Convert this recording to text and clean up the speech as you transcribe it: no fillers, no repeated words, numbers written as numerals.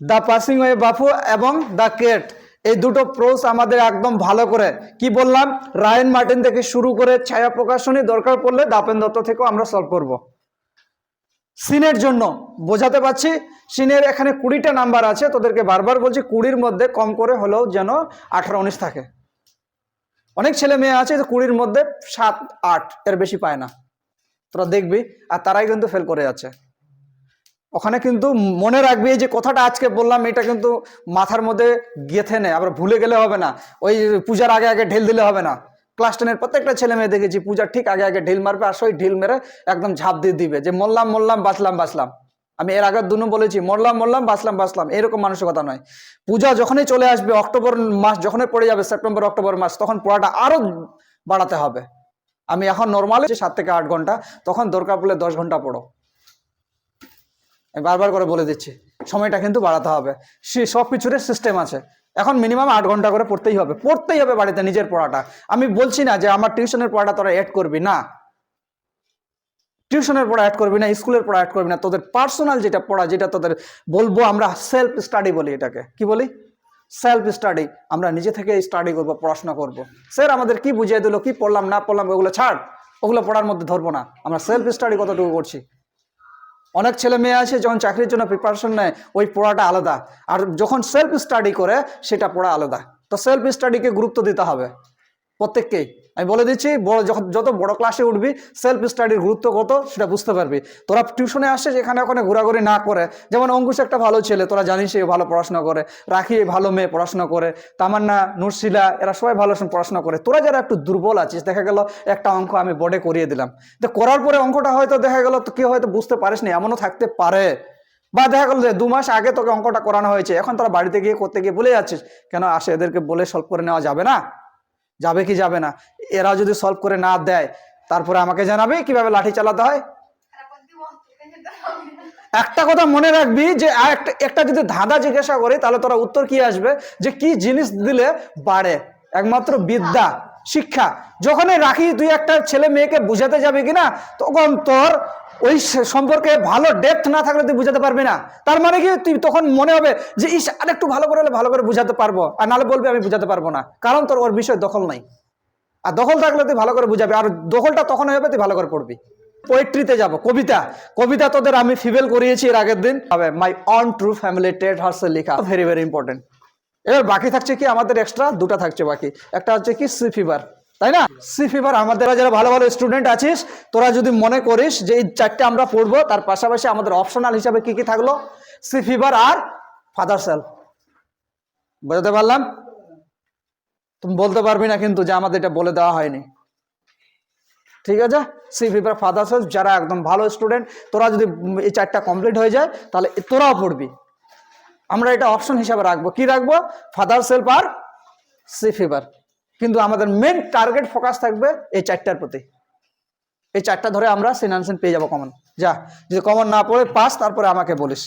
The passing way বাফু এবং the Kate, এই দুটো প্রোস আমাদের একদম ভালো করে কি বললাম, রায়ান মার্টিন থেকে শুরু করে ছায়া প্রকাশনী, দরকার পড়লে দাপেন দত্ত থেকেও আমরা সলভ করব। সিনের জন্য বোঝাতে পারছি, সিনের এখানে 20টা নাম্বার আছে, তোদেরকে বারবার বলছি 20-র মধ্যে কম করে হলেও যেন 18-19 থাকে। অনেক ছেলে মেয়ে আছে যে 20-র মধ্যে 7-8 এর বেশি পায় না, তোরা দেখবি, আর তারাই কিন্তু ফেল করে যাচ্ছে। ওখানে কিন্তু মনে রাখবি যে কথাটা আজকে বললাম, এটা কিন্তু মাথার মধ্যে গেঁথে নেই, আবার ভুলে গেলে হবে না। ওই পূজার আগে আগে ঢিল দিলে হবে না। ক্লাস 10-এর প্রত্যেকটা ছেলে মেয়ে দেখেছি পূজার ঠিক আগে আগে ঢিল মারবে, আর সেই ঢিল মেরে একদম ঝাঁপ দিয়ে দিবে যে মরলাম মরলাম বাঁচলাম বাঁচলাম। আমি এর আগের দিনও বলেছি মরলাম মরলাম বাঁচলাম বাঁচলাম, এরকম মানসিকতা নয়। পূজা যখনই চলে আসবে, অক্টোবর মাস যখনই পড়ে যাবে, সেপ্টেম্বর অক্টোবর মাস, তখন পড়াটা আরো বাড়াতে হবে। আমি এখন নর্মালি 7 থেকে 8 ঘন্টা, তখন দরকার পড়লে 10 ঘন্টা পড়ো। আমি বারবার করে বলে দিচ্ছি, সময়টা কিন্তু বাড়াতে হবে। সব কিছুর সিস্টেম আছে। এখন মিনিমাম 8 ঘন্টা করে পড়তেই হবে, পড়তেই হবে বাড়িতে নিজের পড়াটা। আমি বলছি না যে আমার টিউশনের পড়াটা তোরা অ্যাড করবি না, টিউশনের পড়া অ্যাড করবি না, স্কুলের পড়া অ্যাড করবি না, তোদের পার্সোনাল যেটা পড়া, যেটা তোদের বলবো আমরা সেলফ স্টাডি বলি, এটাকে কি বলি, সেলফ স্টাডি। আমরা নিজে থেকে স্টাডি করবো, পড়াশোনা করবো। স্যার আমাদের কি বুঝিয়ে দিল, কি পড়লাম না পড়লাম ওগুলো ছাড়, ওগুলো পড়ার মধ্যে ধরবো না। আমরা সেলফ স্টাডি কতটুকু করছি। অনেক ছেলে মেয়ে আছে যখন চাকরির জন্য প্রিপারেশন নেয়, ওই পড়াটা আলাদা, আর যখন সেলফ স্টাডি করে সেটা পড়া আলাদা। তো সেলফ স্টাডিকে গুরুত্ব দিতে হবে প্রত্যেককেই। আমি বলে দিচ্ছি, যত বড় ক্লাসে উঠবি, সেলফ স্টাডির গুরুত্ব কত সেটা বুঝতে পারবি। তোরা টিউশনে আসে যেখানে ওখানে ঘোরাঘুরি না করে, যেমন অঙ্কুশ একটা ভালো ছেলে, তোরা জানিস সে ভালো পড়াশোনা করে, রাখি ভালো মেয়ে পড়াশোনা করে, তামান্না, নুরশিলা, এরা সবাই ভালো পড়াশোনা করে। তোরা যারা একটু দুর্বল আছিস, দেখা গেল একটা অঙ্ক আমি বোর্ডে করিয়ে দিলাম, তো করার পরে অঙ্কটা হয়তো দেখা গেল তো কেউ হয়তো বুঝতে পারিস নি, এমনও থাকতে পারে। বা দেখা গেল যে 2 মাস আগে তোকে অঙ্কটা করানো হয়েছে, এখন তোরা বাড়িতে গিয়ে করতে গিয়ে ভুলে যাচ্ছিস। কেন আসে, এদেরকে বলে সলভ করে নেওয়া যাবে না? যাবে কি যাবে না? এরা যদি সলভ করে না দেয়, তারপরে আমাকে জানাবে কিভাবে লাঠি চালাতে হয়। একটা কথা মনে রাখবি যে একটা যদি ধাঁধা জিজ্ঞাসা করি, তাহলে তোরা উত্তর কি আসবে, যে কি জিনিস দিলে বাড়ে? একমাত্র বিদ্যা, শিক্ষা। যখনই রাখি তুই একটা ছেলে মেয়েকে বুঝাতে যাবি কিনা, তখন তোর ওই সম্পর্কে ভালো ডেপথ না থাকলে তুই বুঝাতে পারবি না। তার মানে কি, তুই তখন মনে হবে যে ইস আর একটু ভালো করে হলে ভালো করে বুঝাতে পারবো, আর নাহলে বলবি আমি বুঝাতে পারবো না, কারণ তোর ওর বিষয় দখল নাই। আর দখল থাকলে তুই ভালো করে বুঝাবি, আর দখলটা তখন হবে তুই ভালো করে পড়বি। পোয়েট্রিতে যাব, কবিতা। কবিতা তোদের আমি ফিভেল করিয়েছি এর আগের দিন, my own true family Ted হার্সে লেখা, ভেরি ভেরি ইম্পর্টেন্ট। এবার বাকি থাকছে কি আমাদের এক্সট্রা 2টা থাকছে বাকি। একটা হচ্ছে কি সি ফিভার, তাই না? Sea fever. আমাদের যারা ভালো ভালো স্টুডেন্ট আছিস, তোরা যদি মনে করিস যে এই 4টে আমরা পড়বো, তার পাশাপাশি আমাদের অপশনাল হিসাবে কি কি থাকলো, সি ফিভার আর ফাদার সেল। বুঝতে পারলাম? তুমি বলতে পারবি না কিন্তু যে আমাদের এটা বলে দেওয়া হয়নি, ঠিক আছে? সি ফিভার, ফাদার সেল, যারা একদম ভালো স্টুডেন্ট, তোরা যদি এই 4টা কমপ্লিট হয়ে যায়, তাহলে তোরাও পড়বি। আমরা এটা অপশন হিসাবে রাখবো, কি রাখবো, ফাদার সেলফ আর সি ফিভার। কিন্তু আমাদের মেন টার্গেট ফোকাস থাকবে এই 4টার প্রতি। এই 4টা ধরে আমরা সিন আনসিন পেয়ে যাবো কমন। যা, যদি কমন না পড়ে পাস, তারপরে আমাকে বলিস।